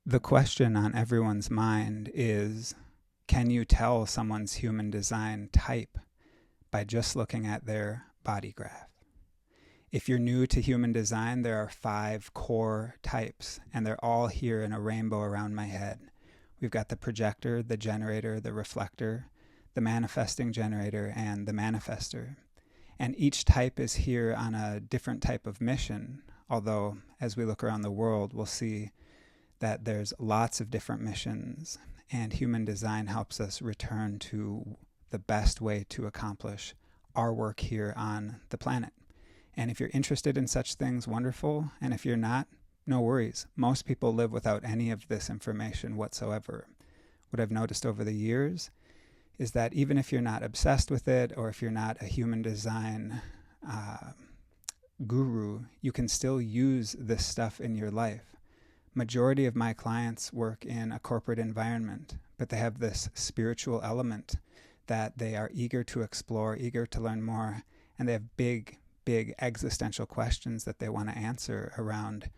The question on everyone's mind is, can you tell someone's human design type by just looking at their body graph? If you're new to human design, there are 5 core types, and they're all here in a rainbow around my head. We've got the projector, the generator, the reflector, the manifesting generator, and the manifester. And each type is here on a different type of mission, although as we look around the world, we'll see that there's lots of different missions, and human design helps us return to the best way to accomplish our work here on the planet. And if you're interested in such things, wonderful. And if you're not, no worries. Most people live without any of this information whatsoever. What I've noticed over the years is that even if you're not obsessed with it, or if you're not a human design guru, you can still use this stuff in your life. Majority of my clients work in a corporate environment, but they have this spiritual element that they are eager to explore, eager to learn more, and they have big existential questions that they want to answer around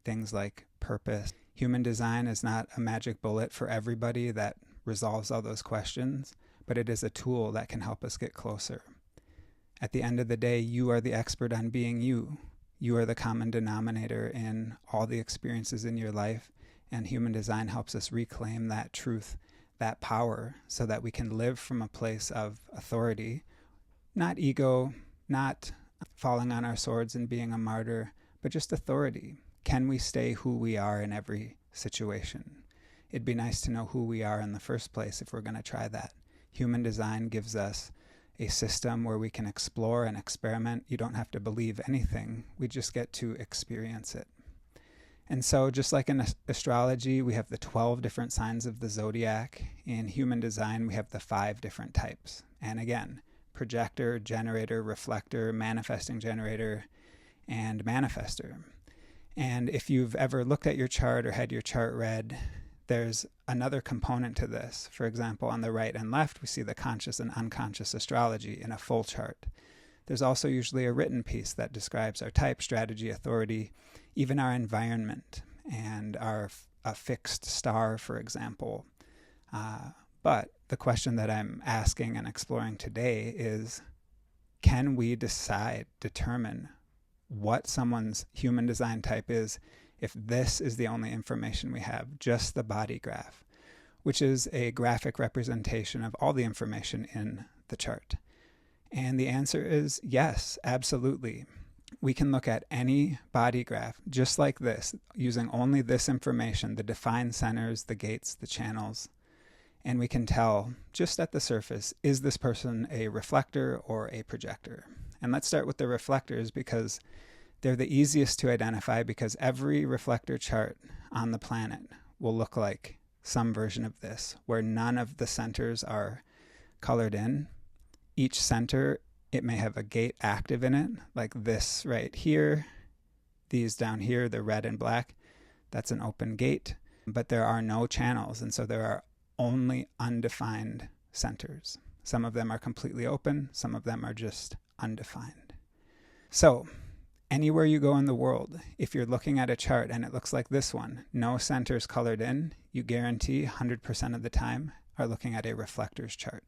things like purpose. Human design is not a magic bullet for everybody that resolves all those questions, but it is a tool that can help us get closer. At the end of the day, you are the expert on being you. You are the common denominator in all the experiences in your life, and human design helps us reclaim that truth, that power, so that we can live from a place of authority, not ego, not falling on our swords and being a martyr, but just authority. Can we stay who we are in every situation? It'd be nice to know who we are in the first place if we're going to try that. Human design gives us a system where we can explore and experiment. You don't have to believe anything. We just get to experience it. And so just like in astrology, we have the 12 different signs of the zodiac. In human design, we have the 5 different types. And again, projector, generator, reflector, manifesting generator, and manifester. And if you've ever looked at your chart or had your chart read, there's another component to this. For example, on the right and left, we see the conscious and unconscious astrology in a full chart. There's also usually a written piece that describes our type, strategy, authority, even our environment, and a fixed star, for example. But the question that I'm asking and exploring today is, can we determine what someone's human design type is if this is the only information we have, just the body graph, which is a graphic representation of all the information in the chart? And the answer is yes, absolutely. We can look at any body graph just like this, using only this information, the defined centers, the gates, the channels, and we can tell just at the surface, is this person a reflector or a projector? And let's start with the reflectors because they're the easiest to identify, because every reflector chart on the planet will look like some version of this, where none of the centers are colored in. Each center, it may have a gate active in it, like this right here. These down here, the red and black, that's an open gate, but there are no channels, and so there are only undefined centers. Some of them are completely open, some of them are just undefined. So, anywhere you go in the world, if you're looking at a chart and it looks like this one, no centers colored in, you guarantee 100% of the time are looking at a reflector's chart.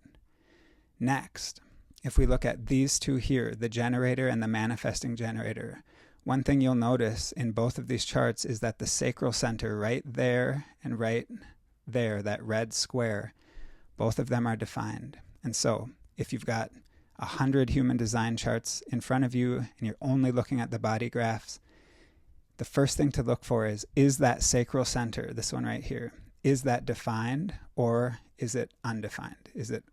Next, if we look at these two here, the generator and the manifesting generator, one thing you'll notice in both of these charts is that the sacral center right there and right there, that red square, both of them are defined. And so if you've got 100 human design charts in front of you and you're only looking at the body graphs, the first thing to look for is that sacral center, this one right here, is that defined or is it undefined? Is it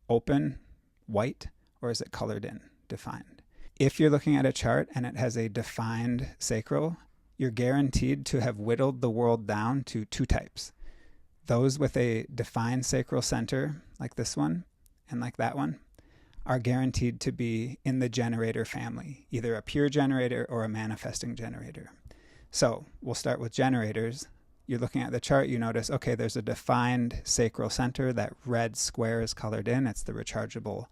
open, white, or is it colored in, defined? If you're looking at a chart and it has a defined sacral, you're guaranteed to have whittled the world down to 2 types. Those with a defined sacral center, like this one and like that one, are guaranteed to be in the generator family, either a pure generator or a manifesting generator. So we'll start with generators. You're looking at the chart, you notice, okay, there's a defined sacral center. That red square is colored in. It's the rechargeable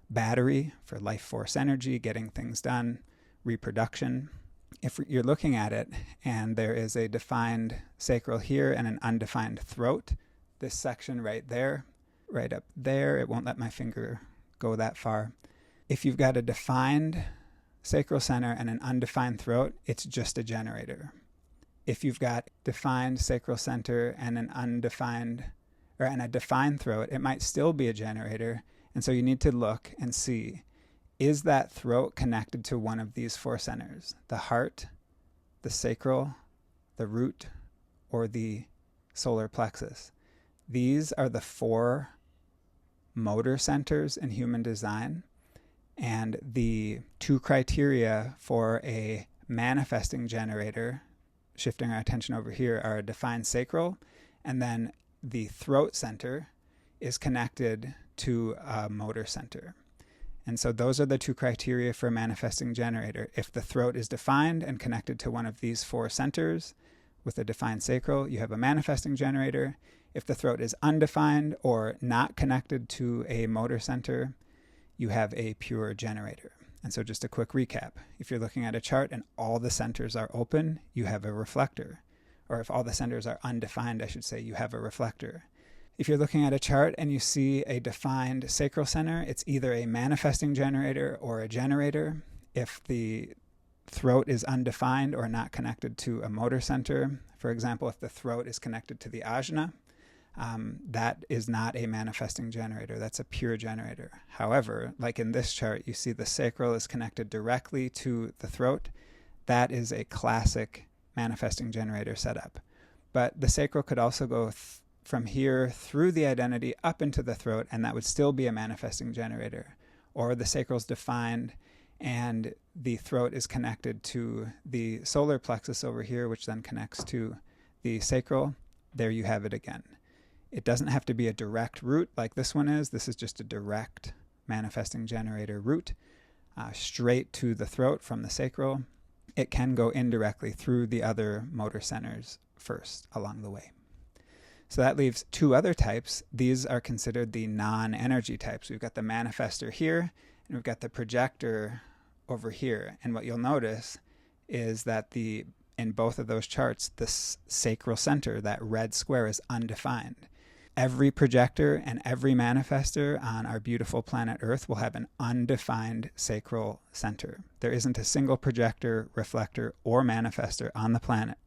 battery for life force energy, getting things done, reproduction. if you're looking at it and there is a defined sacral here and an undefined throat, this section right there, right up there, it won't let my finger go that far. If you've got a defined sacral center and an undefined throat, it's just a generator. If you've got defined sacral center and an undefined and a defined throat, it might still be a generator. And so you need to look and see, is that throat connected to one of these four centers? The heart, the sacral, the root, or the solar plexus? These are the four motor centers in human design. And the two criteria for a manifesting generator, shifting our attention over here, are a defined sacral, and then the throat center is connected to a motor center. And so those are the two criteria for a manifesting generator. If the throat is defined and connected to one of these four centers with a defined sacral, you have a manifesting generator. If the throat is undefined or not connected to a motor center, you have a pure generator. And so just a quick recap. If you're looking at a chart and all the centers are open, you have a reflector. Or if all the centers are undefined, I should say, you have a reflector. If you're looking at a chart and you see a defined sacral center, it's either a manifesting generator or a generator. If the throat is undefined or not connected to a motor center, for example, if the throat is connected to the ajna, that is not a manifesting generator. That's a pure generator. However, like in this chart, you see the sacral is connected directly to the throat. That is a classic manifesting generator setup. But the sacral could also go from here through the identity up into the throat, and that would still be a manifesting generator. Or the sacral is defined and the throat is connected to the solar plexus over here, which then connects to the sacral. There you have it again. It doesn't have to be a direct route like this one is. This is just a direct manifesting generator route straight to the throat from the sacral. It can go indirectly through the other motor centers first along the way. So that leaves two other types. These are considered the non-energy types. We've got the manifestor here, and we've got the projector over here. And what you'll notice is that in both of those charts, the sacral center, that red square, is undefined. Every projector and every manifestor on our beautiful planet Earth will have an undefined sacral center. There isn't a single projector, reflector, or manifestor on the planet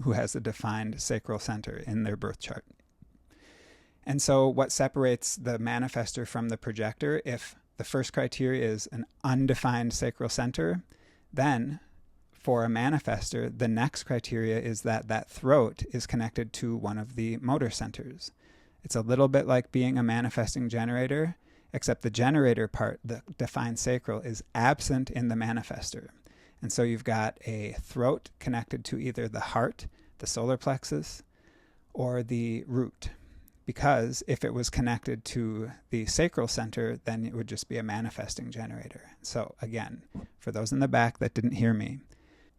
who has a defined sacral center in their birth chart. And so what separates the manifestor from the projector, if the first criteria is an undefined sacral center, then for a manifestor, the next criteria is that that throat is connected to one of the motor centers. It's a little bit like being a manifesting generator, except the generator part, the defined sacral, is absent in the manifestor. And so you've got a throat connected to either the heart, the solar plexus, or the root. Because if it was connected to the sacral center, then it would just be a manifesting generator. So again, for those in the back that didn't hear me,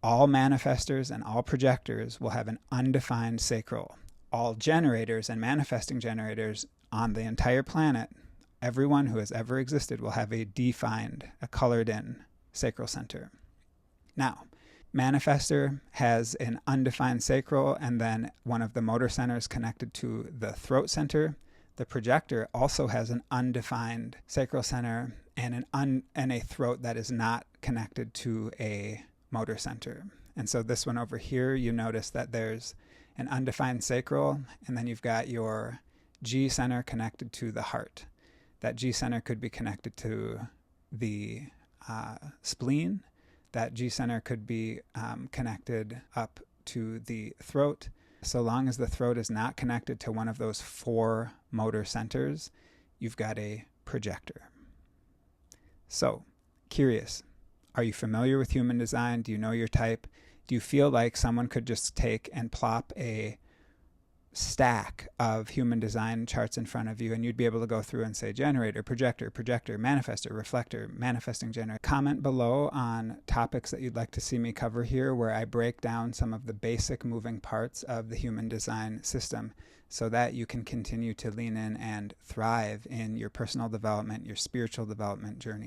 all manifestors and all projectors will have an undefined sacral. All generators and manifesting generators on the entire planet, everyone who has ever existed, will have a defined, a colored-in sacral center. Now, manifestor has an undefined sacral and then one of the motor centers connected to the throat center. The projector also has an undefined sacral center and a throat that is not connected to a motor center. And so this one over here, you notice that there's an undefined sacral, and then you've got your G center connected to the heart. That G center could be connected to the spleen. That G center could be connected up to the throat. So long as the throat is not connected to one of those four motor centers, you've got a projector. So, curious, are you familiar with human design? Do you know your type? Do you feel like someone could just take and plop a stack of human design charts in front of you and you'd be able to go through and say generator, projector, manifestor, reflector, manifesting generator? Comment below on topics that you'd like to see me cover here, where I break down some of the basic moving parts of the human design system so that you can continue to lean in and thrive in your personal development, your spiritual development journey.